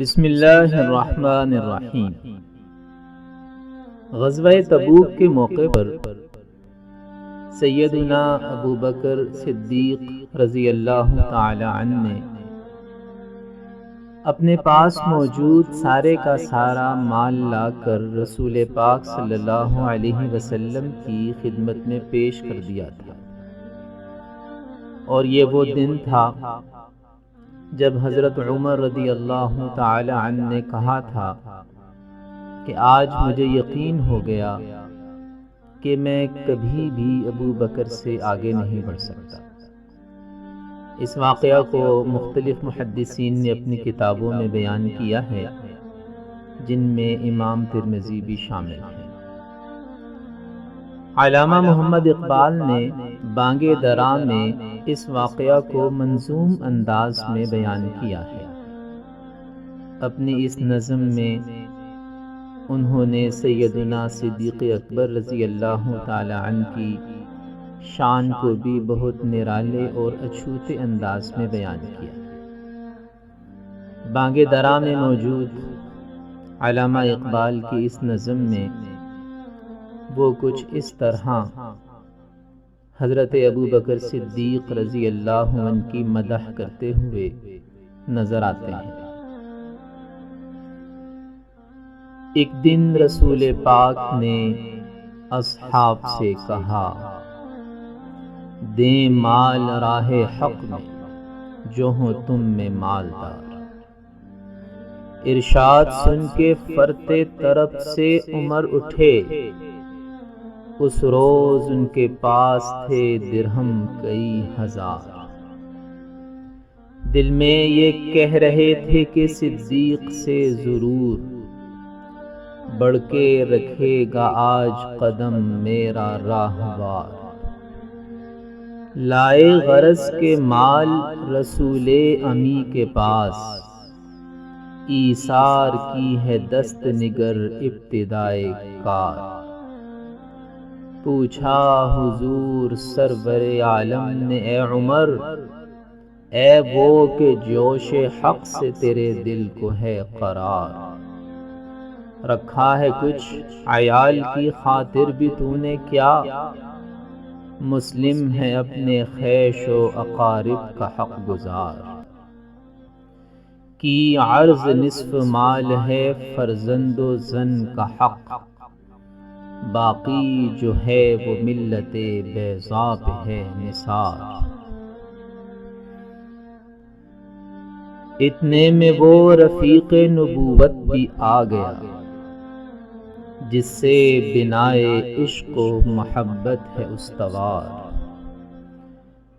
بسم اللہ الرحمن الرحیم۔ غزوہ تبوک کے موقع پر سیدنا ابو بکر صدیق رضی اللہ تعالی عنہ نے اپنے پاس موجود سارے کا سارا مال لا کر رسول پاک صلی اللہ علیہ وسلم کی خدمت میں پیش کر دیا تھا، اور یہ وہ دن تھا جب حضرت عمر رضی اللہ تعالی عنہ نے کہا تھا کہ آج مجھے یقین ہو گیا کہ میں کبھی بھی ابو بکر سے آگے نہیں بڑھ سکتا۔ اس واقعہ کو مختلف محدثین نے اپنی کتابوں میں بیان کیا ہے، جن میں امام ترمذی بھی شامل ہیں۔ علامہ محمد اقبال نے بانگ درا میں اس واقعہ کو منظوم انداز میں بیان کیا ہے۔ اپنی اس نظم میں انہوں نے سیدنا صدیق اکبر رضی اللہ تعالی عنہ کی شان کو بھی بہت نرالے اور اچھوتے انداز میں بیان کیا۔ بانگ درا میں موجود علامہ اقبال کی اس نظم میں وہ کچھ اس طرح حضرت ابو بکر صدیق رضی اللہ عنہ کی مدح کرتے ہوئے نظر آتے ہیں۔ ایک دن رسول پاک نے اصحاب سے کہا، دیں مال راہ حق میں جو ہوں تم میں مالدار۔ ارشاد سن کے فرتے طرف سے عمر اٹھے، اس روز ان کے پاس تھے درہم کئی ہزار۔ دل میں یہ کہہ رہے تھے کہ صدیق سے ضرور بڑھ کے رکھے گا آج قدم میرا راہوار۔ لائے غرض کے مال رسول امی کے پاس، ایثار کی ہے دست نگر ابتدائے کار۔ پوچھا حضور سرور عالم نے اے عمر، اے وہ کہ جوش حق سے تیرے دل کو ہے قرار۔ رکھا ہے کچھ عیال کی خاطر بھی تو نے کیا، مسلم ہے اپنے خیش و اقارب کا حق گزار۔ کی عرض نصف مال ہے فرزند و زن کا حق، باقی جو ہے وہ ملت بیضا پہ ہے نثار۔ اتنے میں وہ رفیق نبوت بھی آ گیا، جس سے بنائے عشق و محبت ہے استوار۔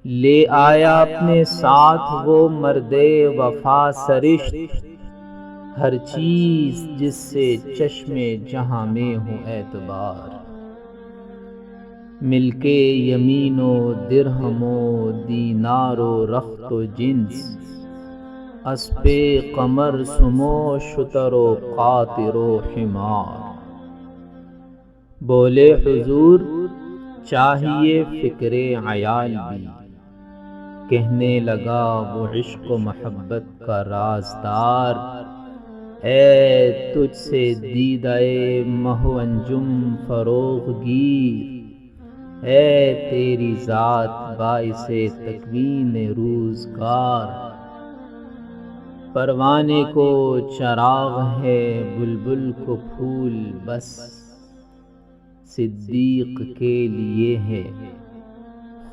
لے آیا اپنے ساتھ وہ مرد وفا سرشت، ہر چیز جس سے چشم جہاں میں ہو اعتبار۔ مل کے یمین و درہم و دینار و رخت و جنس، اسپِ قمر سمو شتر و قاطر و حمار۔ بولے حضور چاہیے فکر عیال بھی، کہنے لگا وہ عشق و محبت کا رازدار۔ اے تجھ سے دیدہ مہ و انجم فروغ گیر، اے تیری ذات باعث تکوین روزگار۔ پروانے کو چراغ ہے بلبل کو پھول بس، صدیق کے لیے ہے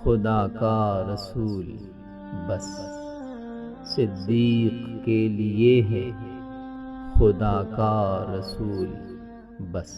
خدا کا رسول بس، صدیق کے لیے ہے خدا کا رسول بس۔